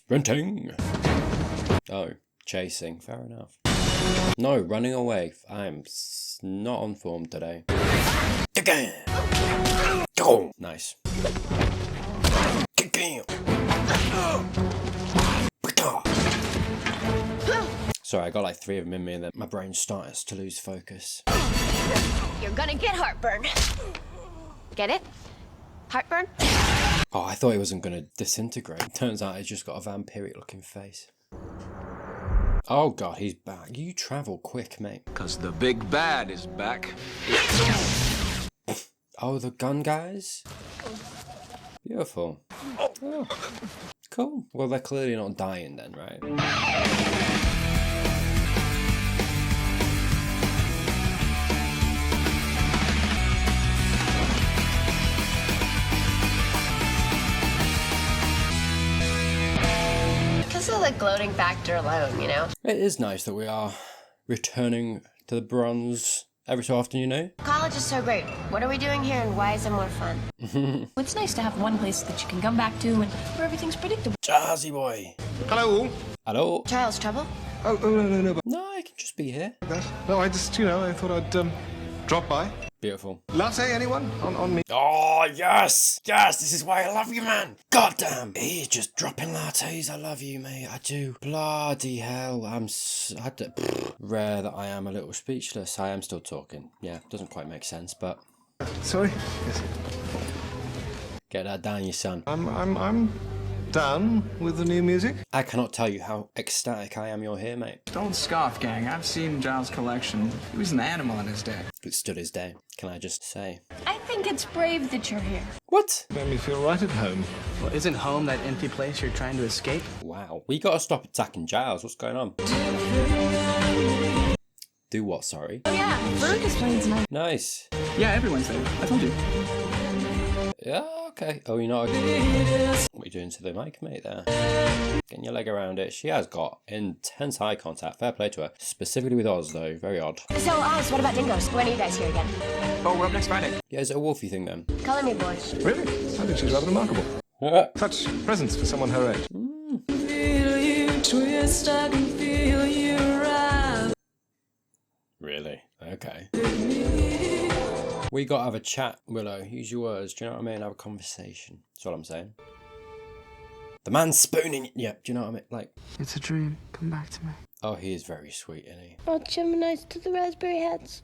Sprinting. Oh, chasing. Fair enough. No, running away. I'm not on form today. Nice. Sorry, I got like 3 of them in me and then my brain starts to lose focus. You're gonna get heartburn. Get it? Heartburn? Oh, I thought he wasn't going to disintegrate. Turns out he's just got a vampiric looking face. Oh god, he's back. You travel quick, mate. Cause the big bad is back. Oh, the gun guys? Beautiful. Oh, cool. Well, they're clearly not dying then, right? The gloating factor alone, you know? It is nice that we are returning to the bronze every so often, you know? College is so great. What are we doing here and why is it more fun? It's nice to have one place that you can come back to and where everything's predictable. Jazzy boy. Hello. Hello. Charles, trouble? Oh, no. No, I can just be here. No, I just, I thought I'd drop by. Beautiful. Latte, anyone? On me. Oh, yes! Yes, this is why I love you, man! God damn! He's just dropping lattes. I love you, mate. I do. Bloody hell. Rare that I am a little speechless. I am still talking. Yeah, doesn't quite make sense, but... Sorry? Yes. Get that down, you son. I'm down with the new music. I cannot tell you how ecstatic I am you're here, mate. Don't scoff, gang. I've seen Giles' collection. He was an animal in his day. It stood his day, can I just say. I think it's brave that you're here. What? Made me feel right at home. Well, isn't home that empty place you're trying to escape? Wow. We gotta stop attacking Giles. What's going on? Do what, sorry? Oh yeah, Ferg is playing tonight. Nice. Yeah, everyone's there. I told you. Yeah, okay. Oh, you're not... What are you doing to the mic, mate, there? Getting your leg around it. She has got intense eye contact. Fair play to her. Specifically with Oz, though. Very odd. So, Oz, what about dingoes? When are you guys here again? Oh, we're up next Friday. Yeah, is it a wolfie thing, then? Color me, boys. Really? I think she's rather remarkable. Such presence for someone her age. Feel you twist, I can feel you rise. Really? Okay. We gotta have a chat, Willow. Use your words. Do you know what I mean? Have a conversation. That's all I'm saying. The man's spooning. Yeah, do you know what I mean? Like... It's a dream. Come back to me. Oh, he is very sweet, isn't he? I'll Gemini's to the raspberry hats.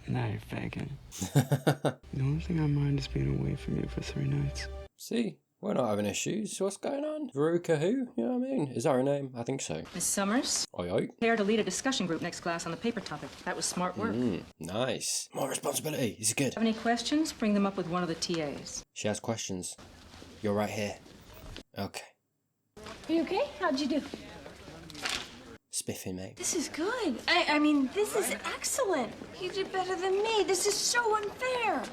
Now you're faking. The only thing I mind is being away from you for 3 nights. See? We're not having issues. What's going on? Veruca who? You know what I mean? Is that her name? I think so. Miss Summers? Oi, oi. Prepare to lead a discussion group next class on the paper topic. That was smart work. Nice. More responsibility. This is good. Have any questions? Bring them up with one of the TAs. She has questions. You're right here. Okay. Are you okay? How'd you do? Spiffy, mate. This is good. I mean, this is excellent. You did better than me. This is so unfair.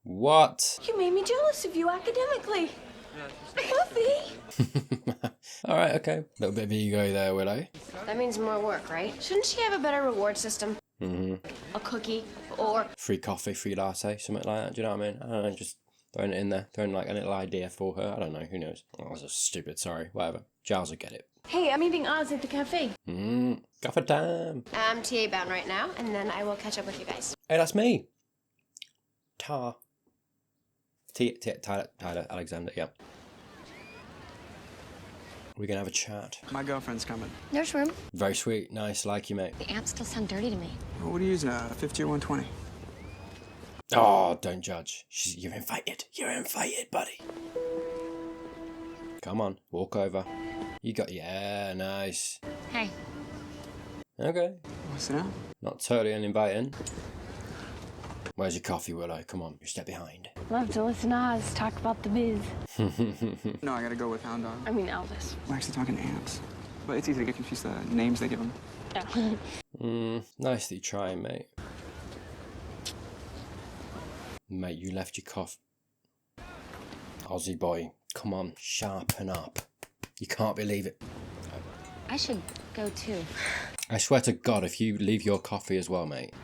What? You made me jealous of you academically. Buffy! Alright, okay. Little bit of ego there, Willow. That means more work, right? Shouldn't she have a better reward system? A cookie or... Free coffee, free latte, something like that. Do you know what I mean? I don't know, just throwing it in there. Throwing like a little idea for her. I don't know, who knows? Oh, that's just stupid, sorry. Whatever. Giles will get it. Hey, I'm meeting Oz at the cafe. Coffee time. I'm TA bound right now, and then I will catch up with you guys. Hey, that's me. Tyler Alexander, yeah. We're gonna have a chat. My girlfriend's coming. There's room. Very sweet, nice, like you, mate. The ants still sound dirty to me. Well, what are you using, 50 or 120? Oh, don't judge. You're invited. You're invited, buddy. Come on, walk over. You got, yeah, nice. Hey. Okay. What's that? Not totally uninviting. Where's your coffee, Willow? Come on, you step behind. Love to listen to Oz talk about the biz. No, I gotta go with Hound Dog. I mean Elvis. We're actually talking ants. But it's easy to get confused the names they give them. Yeah. Nicely trying, mate. Mate, you left your cough. Aussie boy, come on, sharpen up. You can't believe it. I should go too. I swear to God, if you leave your coffee as well, mate.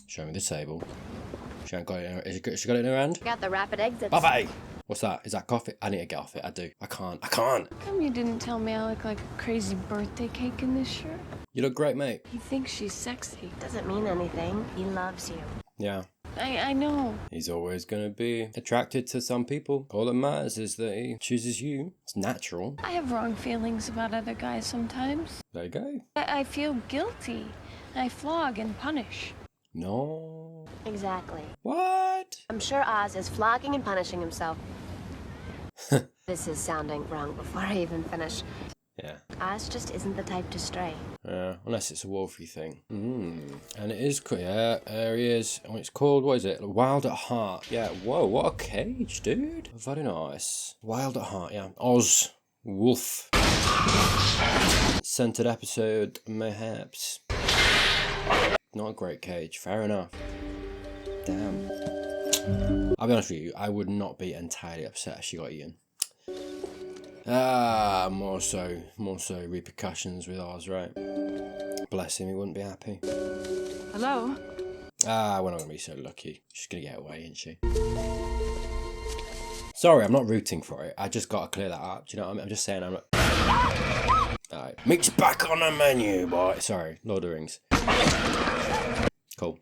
Show me the table. She ain't got it. She got it in her hand? Got the rapid exit. Buffy! What's that? Is that coffee? I need to get off it. I do. I can't. How come you didn't tell me I look like a crazy birthday cake in this shirt? You look great, mate. He thinks she's sexy. Doesn't mean anything. He loves you. Yeah. I know. He's always going to be attracted to some people. All that matters is that he chooses you. It's natural. I have wrong feelings about other guys sometimes. There you go. I feel guilty. I flog and punish. No. Exactly. What? I'm sure Oz is flogging and punishing himself. This is sounding wrong before I even finish. Yeah. Oz just isn't the type to stray. Unless it's a Wolfie thing. And it is, yeah, there he is. Oh, it's called, what is it? Wild at Heart. Yeah, whoa, what a cage, dude. Very nice. Wild at Heart, yeah. Oz. Wolf. Centered episode, mayhaps. Not a great cage, fair enough. Damn. I'll be honest with you, I would not be entirely upset if she got eaten. More so repercussions with Oz, right? Bless him, he wouldn't be happy. Hello? We're not gonna be so lucky. She's gonna get away, isn't she? Sorry, I'm not rooting for it. I just gotta clear that up. Do you know what I mean? I'm just saying I'm not... Alright, meat's back on the menu, boy. Sorry, Lord of the Rings. Cool.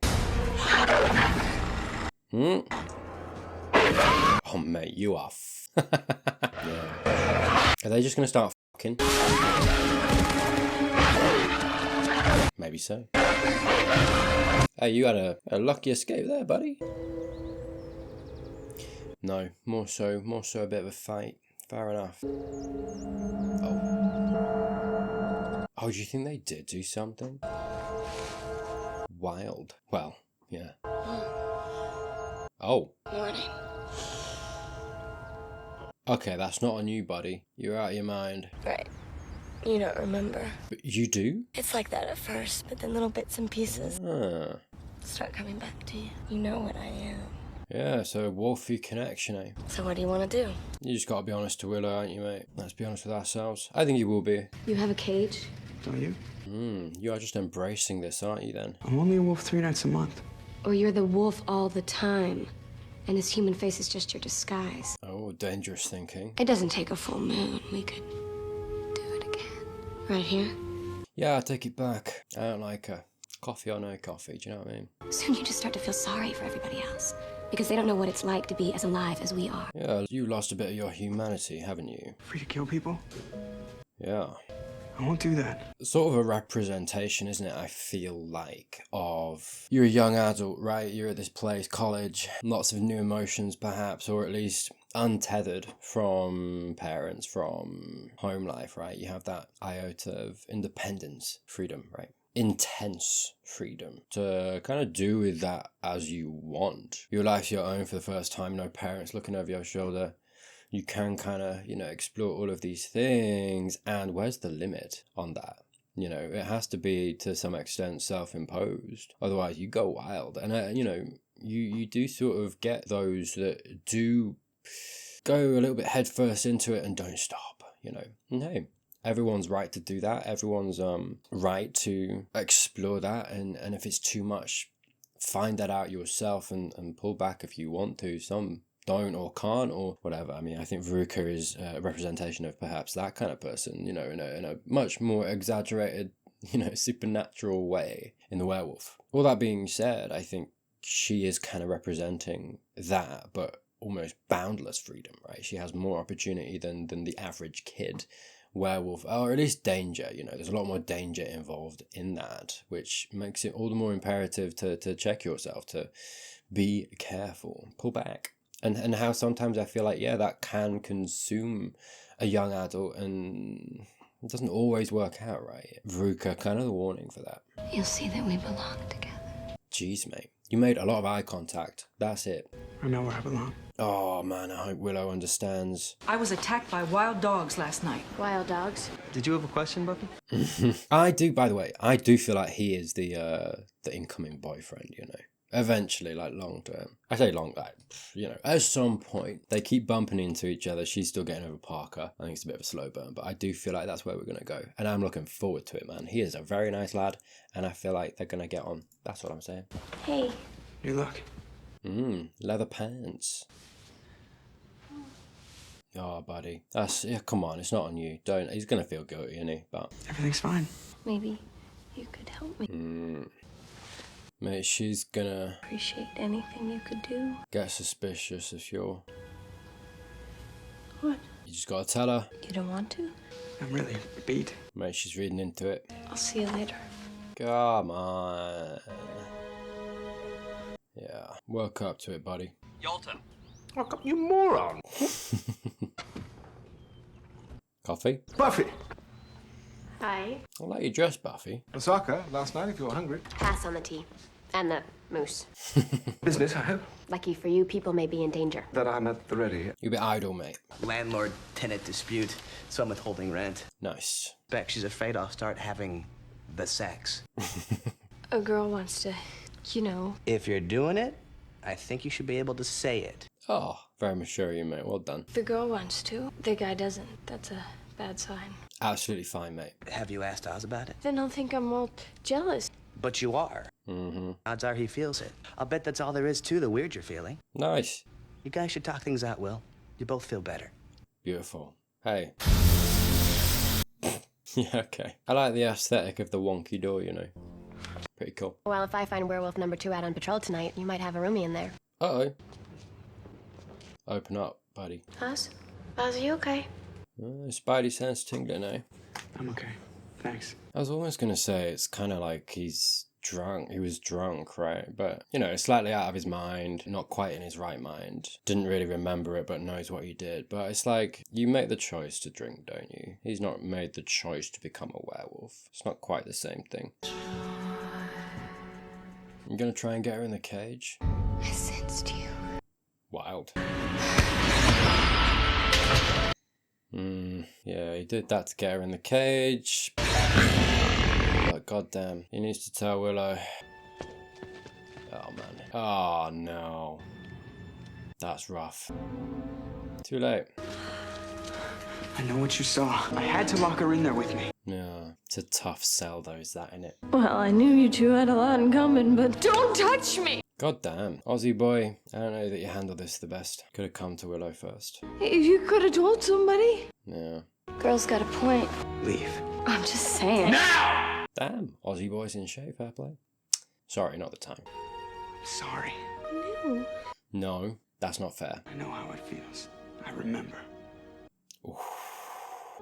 Oh, mate, you are yeah. Are they just gonna start fucking? Maybe so. Hey, you had a lucky escape there, buddy. No, more so a bit of a fight. Fair enough. Oh, do you think they did do something? Wild. Well, yeah. Oh. Morning. Okay, that's not on you, buddy. You're out of your mind. Right. You don't remember. But you do? It's like that at first, but then little bits and pieces Ah. start coming back to you. You know what I am. Yeah, so Wolfie connection, eh? So what do you want to do? You just gotta be honest to Willow, aren't you, mate? Let's be honest with ourselves. I think you will be. You have a cage? Don't you? You are just embracing this, aren't you, then? I'm only a wolf 3 nights a month. Or you're the wolf all the time, and this human face is just your disguise. Oh, dangerous thinking. It doesn't take a full moon. We could do it again. Right here? Yeah, I take it back. I don't like her. Coffee or no coffee, do you know what I mean? Soon you just start to feel sorry for everybody else, because they don't know what it's like to be as alive as we are. Yeah, you lost a bit of your humanity, haven't you? Free to kill people? Yeah. I won't do that. Sort of a representation, isn't it, I feel like, of... You're a young adult, right? You're at this place, college, lots of new emotions, perhaps, or at least untethered from parents, from home life, right? You have that iota of independence, freedom, right? Intense freedom to kind of do with that as you want. Your life's your own for the first time, no parents looking over your shoulder. You can kind of, explore all of these things. And where's the limit on that? It has to be to some extent self-imposed. Otherwise, you go wild. And, you do sort of get those that do go a little bit headfirst into it and don't stop, And hey, everyone's right to do that. Everyone's right to explore that. And if it's too much, find that out yourself and pull back if you want to. Some don't or can't or whatever. I mean, I think Veruca is a representation of perhaps that kind of person, in a much more exaggerated, supernatural way in the werewolf. All that being said, I think she is kind of representing that, but almost boundless freedom, right? She has more opportunity than the average kid werewolf, or at least danger. There's a lot more danger involved in that, which makes it all the more imperative to check yourself, to be careful, pull back. And how sometimes I feel like, yeah, that can consume a young adult and it doesn't always work out right. Veruca, kind of the warning for that. You'll see that we belong together. Jeez, mate. You made a lot of eye contact. That's it. I know where I belong. Oh, man, I hope Willow understands. I was attacked by wild dogs last night. Wild dogs? Did you have a question, Buffy? I do, by the way, I do feel like he is the incoming boyfriend, Eventually, like long term. I say long, at some point, they keep bumping into each other. She's still getting over Parker. I think it's a bit of a slow burn, but I do feel like that's where we're going to go. And I'm looking forward to it, man. He is a very nice lad, and I feel like they're going to get on. That's what I'm saying. Hey. New look. Leather pants. Oh, buddy. Yeah, come on, it's not on you. Don't. He's gonna feel guilty, isn't he? But Everything's fine. Maybe you could help me. mate, she's gonna Appreciate anything you could do. get suspicious if you're. What? You just gotta tell her. You don't want to? I'm really beat. Mate, she's reading into it. I'll see you later. Come on. Yeah, work up to it, buddy. Yalta. Oh, you moron. Coffee? Buffy. Hi. I'll let you dress, Buffy. Osaka, last night if you're hungry. Pass on the tea. And the moose. Business, I hope. Lucky for you, people may be in danger. That I'm at the ready. You're a bit idle, mate. Landlord-tenant dispute, so I'm withholding rent. Nice. Beck, she's afraid I'll start having the sex. A girl wants to, you know. If you're doing it, I think you should be able to say it. Oh, very mature of you, mate. Well done. The girl wants to. The guy doesn't. That's a bad sign. Absolutely fine, mate. Have you asked Oz about it? Then I'll think I'm all jealous. But you are. Mm-hmm. Odds are he feels it. I'll bet that's all there is to the weird you're feeling. Nice. You guys should talk things out, Will. You both feel better. Beautiful. Hey. Yeah, okay. I like the aesthetic of the wonky door, you know. Pretty cool. Well, if I find werewolf number 2 out on patrol tonight, you might have a roomie in there. Uh-oh. Open up, buddy. Oz? Oz, are you okay? Spidey sense tingling, eh? I'm okay. Thanks. I was almost going to say it's kind of like he's drunk. He was drunk, right? But, you know, slightly out of his mind, not quite in his right mind. Didn't really remember it, but knows what he did. But it's like, you make the choice to drink, don't you? He's not made the choice to become a werewolf. It's not quite the same thing. You going to try and get her in the cage? I sensed you. Wild. Yeah, he did that to get her in the cage. But goddamn, he needs to tell Willow. Oh man. Oh no. That's rough. Too late. I know what you saw. I had to lock her in there with me. Yeah, it's a tough sell though, is that, innit? Well, I knew you two had a lot in common, but don't touch me! God damn. Aussie boy, I don't know that you handled this the best. Could have come to Willow first. If you could have told somebody. Yeah. Girl's got a point. Leave. I'm just saying. Damn. Aussie boy's in shape, fair play. Sorry, not the time. Sorry. No. No, that's not fair. I know how it feels. I remember.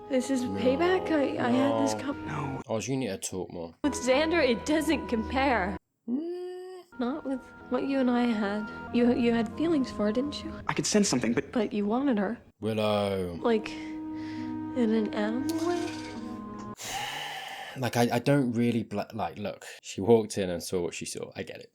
This is payback? I had this cup No. Oz, you need to talk more. with Xander. It doesn't compare. Not with what you and I had. You had feelings for her, didn't you? I could sense something, but But you wanted her. Willow. Like, in an animal way? Like, I don't really, like, look, she walked in and saw what she saw. I get it.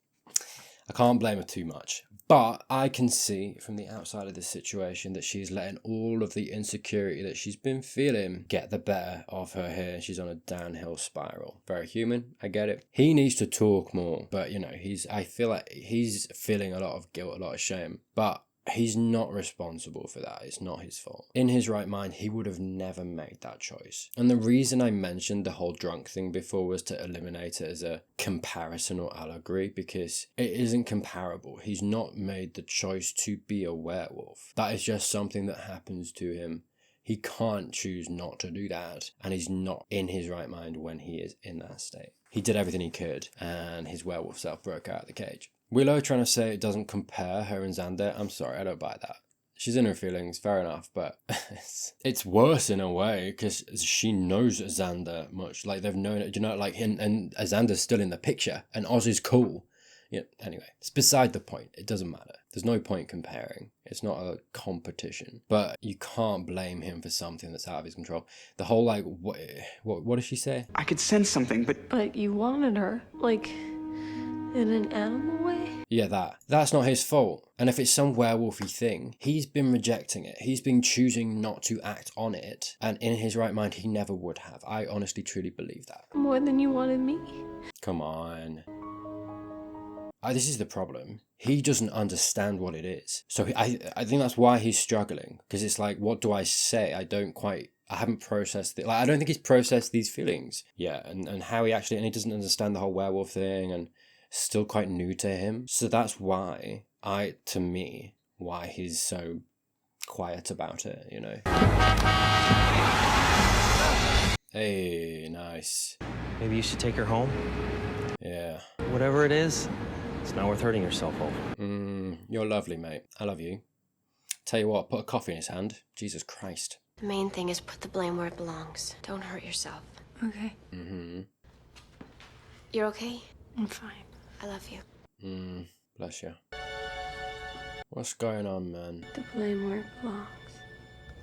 I can't blame her too much. But I can see from the outside of this situation that she's letting all of the insecurity that she's been feeling get the better of her here. She's on a downhill spiral. Very human. I get it. He needs to talk more. But, you know, I feel like he's feeling a lot of guilt, a lot of shame. But he's not responsible for that. It's not his fault. In his right mind, he would have never made that choice. And the reason I mentioned the whole drunk thing before was to eliminate it as a comparison or allegory, because it isn't comparable. He's not made the choice to be a werewolf. That is just something that happens to him. He can't choose not to do that, and he's not in his right mind when he is in that state. He did everything he could, and his werewolf self broke out of the cage. Willow trying to say it doesn't compare her and Xander. I'm sorry, I don't buy that. She's in her feelings, fair enough, but it's worse in a way because she knows Xander much. Like, they've known it, you know, like, and Xander's still in the picture, and Oz is cool. Yeah, anyway, it's beside the point. It doesn't matter. There's no point comparing. It's not a competition. But you can't blame him for something that's out of his control. The whole, like, what does she say? I could sense something, but But you wanted her. Like, in an animal way? Yeah, that's not his fault. And if it's some werewolfy thing, he's been rejecting it. He's been choosing not to act on it. And in his right mind, he never would have. I honestly, truly believe that. More than you wanted me? Come on. This is the problem. He doesn't understand what it is. So I think that's why he's struggling. Because it's like, what do I say? I haven't processed it. Like, I don't think he's processed these feelings. Yeah, and how he actually doesn't understand the whole werewolf thing, and still quite new to him. So that's why he's so quiet about it, you know. Hey, nice. Maybe you should take her home? Yeah. Whatever it is, it's not worth hurting yourself over. You're lovely, mate. I love you. Tell you what, put a coffee in his hand. Jesus Christ. The main thing is put the blame where it belongs. Don't hurt yourself. Okay. You're okay? I'm fine. I love you. Bless you. What's going on, man? The blame where it belongs.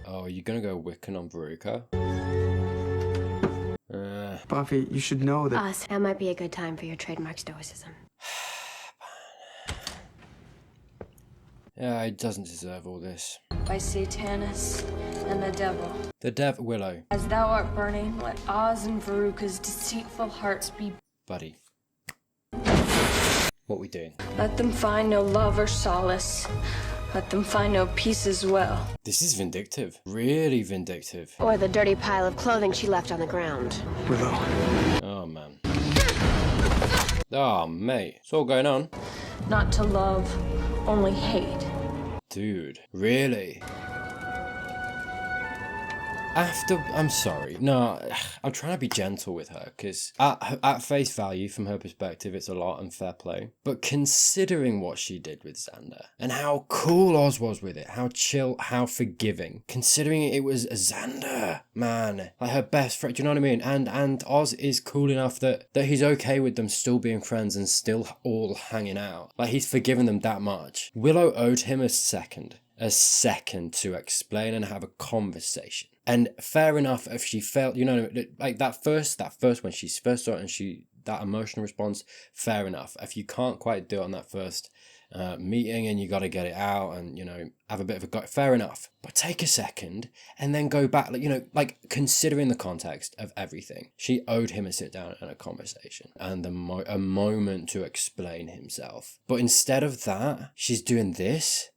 Oh, are you gonna go Wiccan on Veruca? Buffy, you should know that. Oz, that might be a good time for your trademark stoicism. Yeah, he doesn't deserve all this. By Satanus and the devil. The Dev Willow. As thou art burning, let Oz and Veruca's deceitful hearts be. Buddy. What we doing? Let them find no love or solace. Let them find no peace as well. This is vindictive. Really vindictive. Or the dirty pile of clothing she left on the ground. Willow. Oh, man. Oh, mate. What's all going on? Not to love, only hate. Dude. Really? I'm sorry. No, I'm trying to be gentle with her, because at face value, from her perspective, it's a lot and fair play. But considering what she did with Xander, and how cool Oz was with it, how chill, how forgiving, considering it was Xander, man, like her best friend, do you know what I mean? And Oz is cool enough that he's okay with them still being friends and still all hanging out. Like, he's forgiven them that much. Willow owed him a second to explain and have a conversation. And fair enough if she felt, you know, like that first when she first saw it and that emotional response, fair enough. If you can't quite do it on that first meeting and you got to get it out and, you know, have a bit of a gut, fair enough. But take a second and then go back, like, you know, like considering the context of everything, she owed him a sit down and a conversation and a moment to explain himself. But instead of that, she's doing this.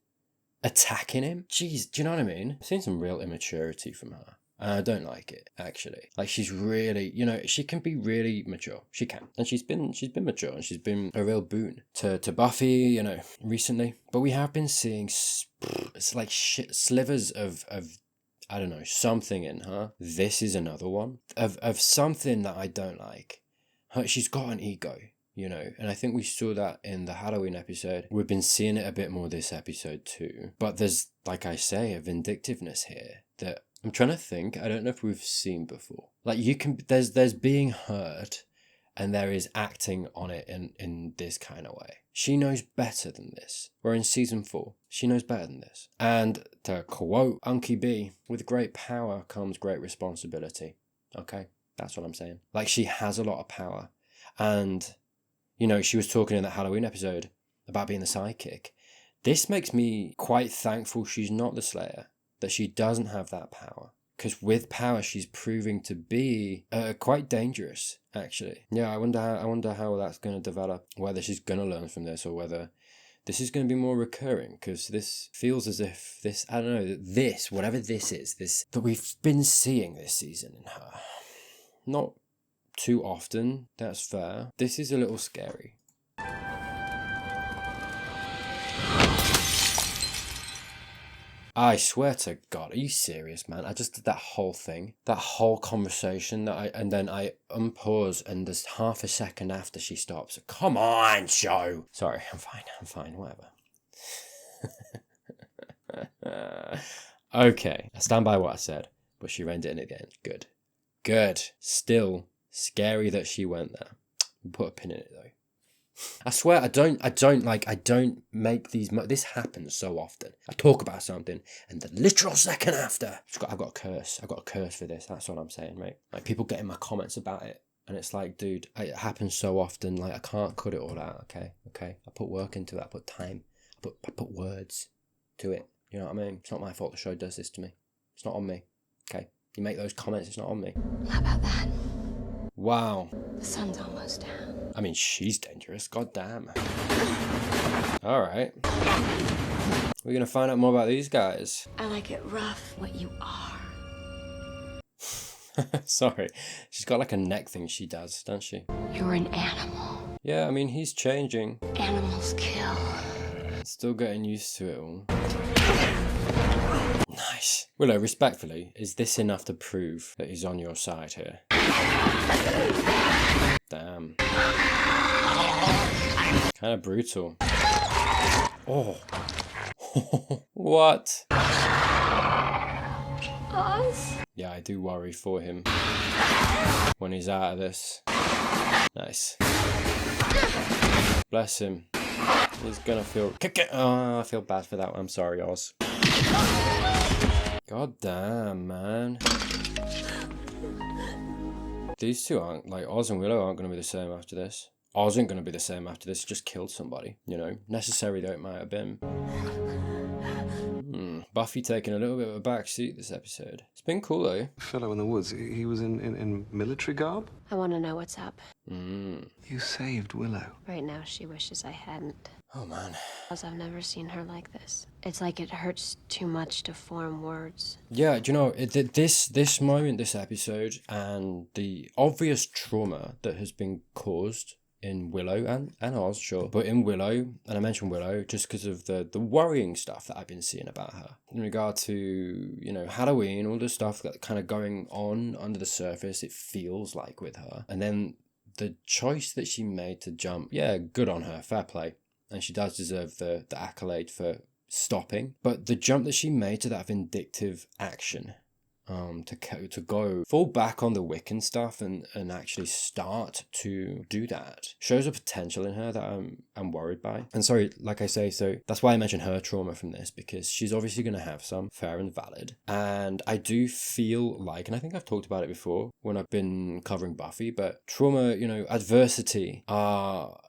Attacking him? Jeez, do you know what I mean? I've seen some real immaturity from her. And I don't like it, actually. Like, she's really, you know, she can be really mature. She can. And she's been mature and she's been a real boon to Buffy, you know, recently. But we have been seeing, it's like slivers of I don't know, something in her. This is another one. Of something that I don't like. She's got an ego. You know, and I think we saw that in the Halloween episode. We've been seeing it a bit more this episode too. But there's, like I say, a vindictiveness here that I'm trying to think. I don't know if we've seen before. Like, you can, there's being hurt and there is acting on it in this kind of way. She knows better than this. We're in season 4. She knows better than this. And to quote Unky B, with great power comes great responsibility. Okay, that's what I'm saying. Like, she has a lot of power. And you know, she was talking in that Halloween episode about being the sidekick. This makes me quite thankful she's not the Slayer, that she doesn't have that power. Because with power, she's proving to be quite dangerous, actually. Yeah, I wonder how that's going to develop, whether she's going to learn from this or whether this is going to be more recurring. Because this feels as if this, I don't know, this, whatever this is, this that we've been seeing this season in her. Not too often, that's fair. This is a little scary. I swear to God, are you serious, man? I just did that whole thing, that whole conversation and then I unpause and there's half a second after she stops. Come on, show. Sorry, I'm fine, whatever. Okay, I stand by what I said, but she reined it in again. Good. Still scary that she went there. Put a pin in it though. I swear I don't make these. This happens so often. I talk about something and the literal second after, I've got a curse. I've got a curse for this. That's what I'm saying, mate. Like, people get in my comments about it and it's like, dude, it happens so often. Like, I can't cut it all out. Okay. I put work into it. I put time. I put words to it. You know what I mean? It's not my fault the show does this to me. It's not on me. Okay. You make those comments. It's not on me. How about that? Wow. The sun's almost down. I mean, she's dangerous. God damn. All right. We're going to find out more about these guys. I like it rough, what you are. Sorry. She's got like a neck thing she does, doesn't she? You're an animal. Yeah, I mean, he's changing. Animals kill. Still getting used to it all. Willow, respectfully, is this enough to prove that he's on your side here? Damn. Kind of brutal. Oh. What? Oz? Yeah, I do worry for him when he's out of this. Nice. Bless him. He's gonna feel... Oh, I feel bad for that one. I'm sorry, Oz. God damn, man. These two aren't... Like, Oz and Willow aren't gonna be the same after this. Oz isn't gonna be the same after this. He just killed somebody, you know? Necessary though it might have been. Buffy taking a little bit of a backseat this episode. It's been cool though. Fellow in the woods, he was in military garb? I want to know what's up. You saved Willow. Right now, she wishes I hadn't. Oh man. Because I've never seen her like this. It's like it hurts too much to form words. Yeah, do you know, this moment, this episode, and the obvious trauma that has been caused in Willow and Oz, sure, but in Willow, and I mentioned Willow just because of the worrying stuff that I've been seeing about her in regard to, you know, Halloween, all the stuff that kind of going on under the surface, it feels like with her. And then the choice that she made to jump, yeah, good on her, fair play, and she does deserve the accolade for stopping, but the jump that she made to that vindictive action, to go fall back on the Wiccan stuff and actually start to do that shows a potential in her that I'm worried by. And sorry, like I say, so that's why I mentioned her trauma from this, because she's obviously going to have some, fair and valid. And I do feel like, and I think I've talked about it before when I've been covering Buffy, but trauma, you know, adversity are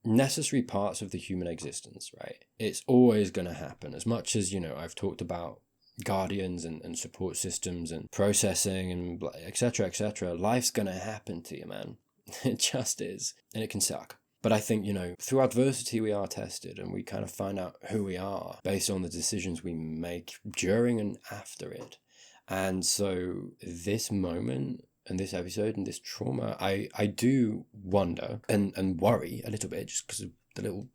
necessary parts of the human existence, right? It's always going to happen. As much as, you know, I've talked about guardians and support systems and processing and etc. Life's gonna happen to you, man. It just is, and it can suck. But I think, you know, through adversity we are tested, and we kind of find out who we are based on the decisions we make during and after it. And so this moment and this episode and this trauma, I do wonder and worry a little bit, just because of the little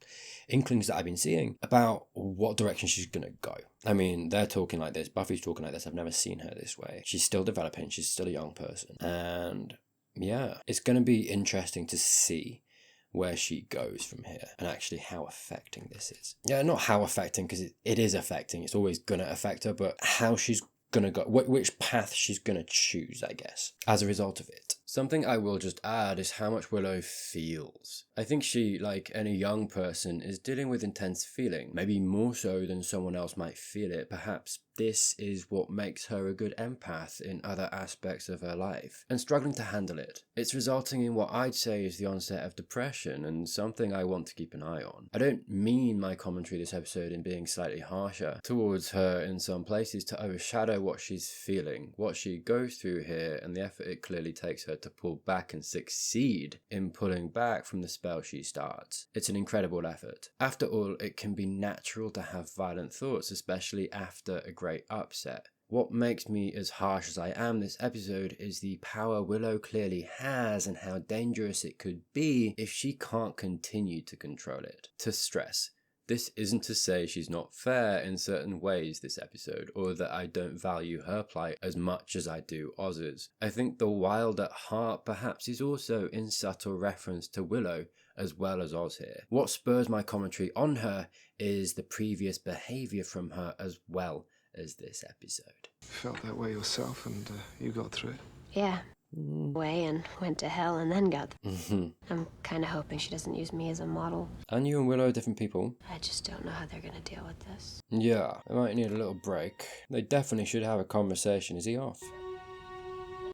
inklings that I've been seeing about what direction she's gonna go. I mean, they're talking like this, Buffy's talking like this, I've never seen her this way. She's still developing, she's still a young person. And yeah, it's gonna be interesting to see where she goes from here and actually how affecting this is. Yeah, not how affecting, because it is affecting, it's always gonna affect her, but how she's gonna go, which path she's gonna choose, I guess, as a result of it. Something I will just add is how much Willow feels. I think she, like any young person, is dealing with intense feeling, maybe more so than someone else might feel it. Perhaps this is what makes her a good empath in other aspects of her life, and struggling to handle it. It's resulting in what I'd say is the onset of depression, and something I want to keep an eye on. I don't mean my commentary this episode in being slightly harsher towards her in some places to overshadow what she's feeling, what she goes through here, and the effort it clearly takes her to pull back and succeed in pulling back from the spell she starts. It's an incredible effort. After all, it can be natural to have violent thoughts, especially after a great upset. What makes me as harsh as I am this episode is the power Willow clearly has and how dangerous it could be if she can't continue to control it. To stress, this isn't to say she's not fair in certain ways this episode, or that I don't value her plight as much as I do Oz's. I think the wild at heart perhaps is also in subtle reference to Willow as well as Oz here. What spurs my commentary on her is the previous behaviour from her as well as this episode. Felt that way yourself, and you got through it. Yeah. Away and went to hell and then got I'm kind of hoping she doesn't use me as a model. And you and Willow are different people. I just don't know how they're gonna deal with this. Yeah, they might need a little break. They definitely should have a conversation. Is he off?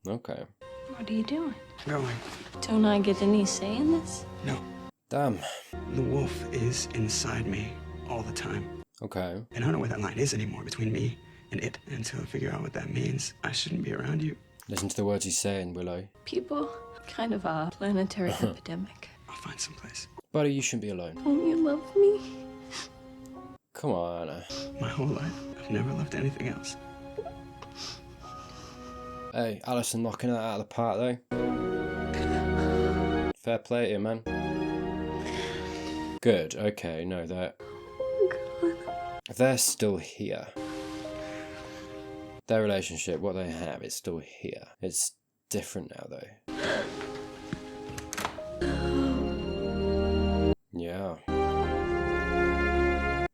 Okay. What are you doing? Going. Don't I get any say in this? No. Damn. The wolf is inside me all the time. Okay. And I don't know where that line is anymore between me and it. Until I figure out what that means, I shouldn't be around you. Listen to the words he's saying, Willow. People, kind of a planetary epidemic. I'll find some place. Buddy, you shouldn't be alone. Don't you love me? Come on. My whole life, I've never loved anything else. Hey, Alison knocking that out of the park, though. Fair play to you, man. Good, okay, no, they're still here. Their relationship, what they have, is still here. It's different now, though. Yeah.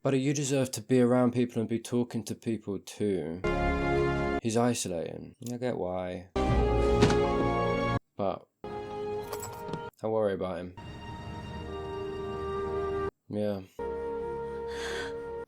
Buddy, you deserve to be around people and be talking to people too. He's isolating. I get why. But I worry about him. Yeah.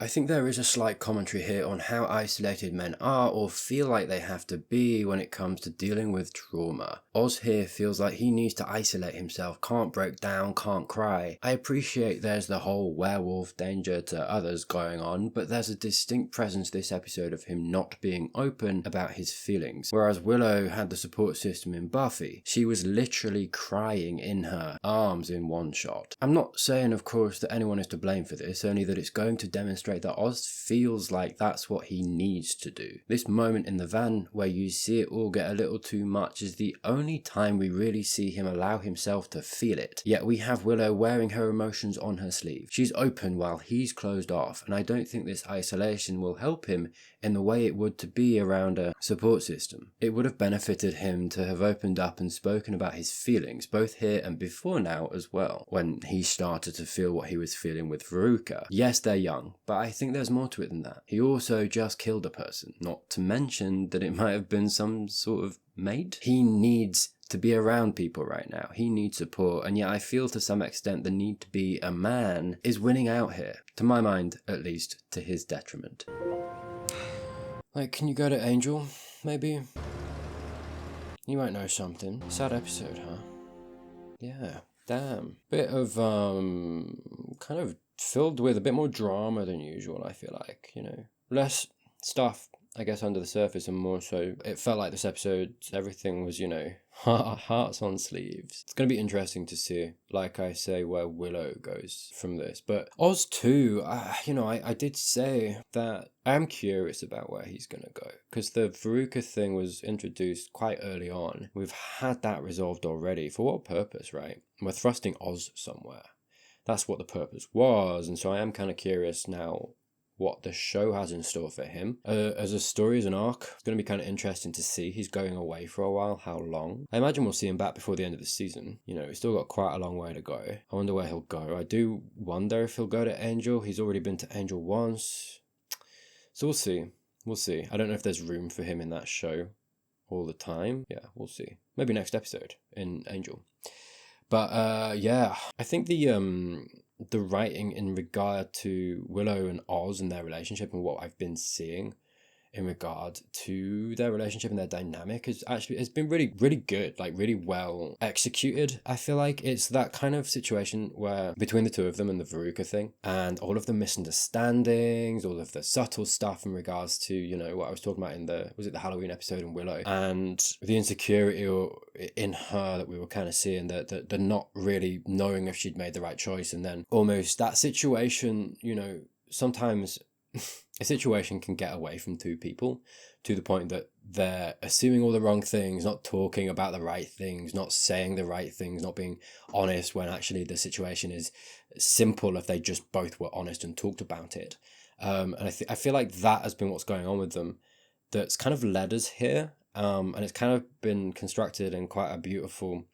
I think there is a slight commentary here on how isolated men are or feel like they have to be when it comes to dealing with trauma. Oz here feels like he needs to isolate himself, can't break down, can't cry. I appreciate there's the whole werewolf danger to others going on, but there's a distinct presence this episode of him not being open about his feelings. Whereas Willow had the support system in Buffy, she was literally crying in her arms in one shot. I'm not saying, of course, that anyone is to blame for this, only that it's going to demonstrate that Oz feels like that's what he needs to do. This moment in the van where you see it all get a little too much is the only time we really see him allow himself to feel it. Yet we have Willow wearing her emotions on her sleeve. She's open while he's closed off, and I don't think this isolation will help him in the way it would to be around a support system. It would have benefited him to have opened up and spoken about his feelings, both here and before now as well, when he started to feel what he was feeling with Veruca. Yes, they're young, but I think there's more to it than that. He also just killed a person, not to mention that it might have been some sort of mate. He needs to be around people right now. He needs support, and yet I feel to some extent the need to be a man is winning out here. To my mind, at least, to his detriment. Like, can you go to Angel, maybe? You might know something. Sad episode, huh? Yeah, damn. Bit of, kind of filled with a bit more drama than usual, I feel like, you know. Less stuff, I guess, under the surface, and more so, it felt like this episode, everything was, you know, hearts on sleeves. It's going to be interesting to see, like I say, where Willow goes from this. But Oz too, you know, I did say that I am curious about where he's going to go, because the Veruca thing was introduced quite early on. We've had that resolved already. For what purpose, right? We're thrusting Oz somewhere. That's what the purpose was, and so I am kind of curious now what the show has in store for him. As a story, as an arc, it's going to be kind of interesting to see. He's going away for a while. How long? I imagine we'll see him back before the end of the season. You know, he's still got quite a long way to go. I wonder where he'll go. I do wonder if he'll go to Angel. He's already been to Angel once. So we'll see. We'll see. I don't know if there's room for him in that show all the time. Yeah, we'll see. Maybe next episode in Angel. But yeah, I think the writing in regard to Willow and Oz and their relationship and what I've been seeing in regard to their relationship and their dynamic is actually, it's been really, really good, like really well executed. I feel like it's that kind of situation where between the two of them and the Veruca thing and all of the misunderstandings, all of the subtle stuff in regards to, you know, what I was talking about in was it the Halloween episode in Willow, and the insecurity in her that we were kind of seeing, the not really knowing if she'd made the right choice, and then almost that situation, you know, sometimes a situation can get away from two people to the point that they're assuming all the wrong things, not talking about the right things, not saying the right things, not being honest when actually the situation is simple if they just both were honest and talked about it. And I feel like that has been what's going on with them that's kind of led us here. And it's kind of been constructed in quite a beautiful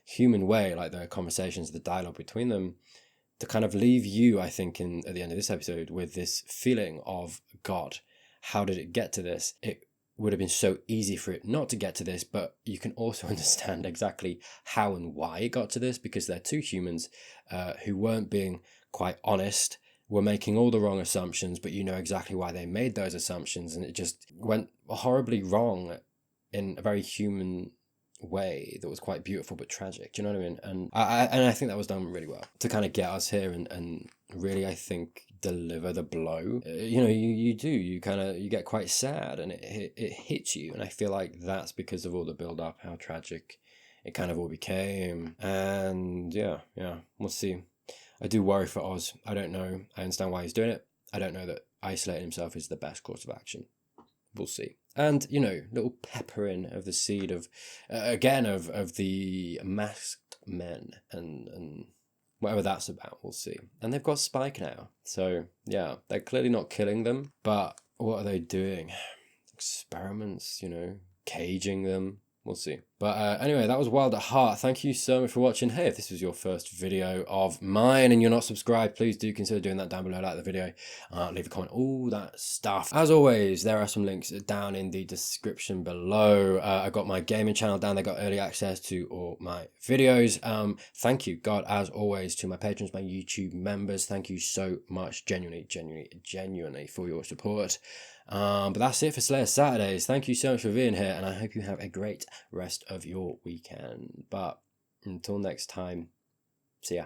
human way, like the conversations, the dialogue between them, to kind of leave you, I think, at the end of this episode with this feeling of, God, how did it get to this? It would have been so easy for it not to get to this, but you can also understand exactly how and why it got to this, because they're two humans who weren't being quite honest, were making all the wrong assumptions, but you know exactly why they made those assumptions, and it just went horribly wrong in a very human way that was quite beautiful but tragic. Do you know what I mean? And I think that was done really well to kind of get us here and really, I think, deliver the blow. You know, you get quite sad, and it hits you, and I feel like that's because of all the build up, how tragic it kind of all became. And yeah, we'll see. I do worry for Oz. I don't know. I understand why he's doing it. I don't know that isolating himself is the best course of action. We'll see. And, you know, little peppering of the seed of, again, of the masked men and whatever that's about, we'll see. And they've got Spike now. So, yeah, they're clearly not killing them. But what are they doing? experiments, you know, caging them. We'll see. But anyway, that was Wild at Heart. Thank you so much for watching. Hey, if this was your first video of mine and you're not subscribed, please do consider doing that down below. Like the video, leave a comment, all that stuff. As always, there are some links down in the description below. I got my gaming channel down there, got early access to all my videos. Thank you, God, as always, to my patrons, my YouTube members. Thank you so much, genuinely for your support. But that's it for Slayer Saturdays. Thank you so much for being here, and I hope you have a great rest of your weekend. But until next time, see ya.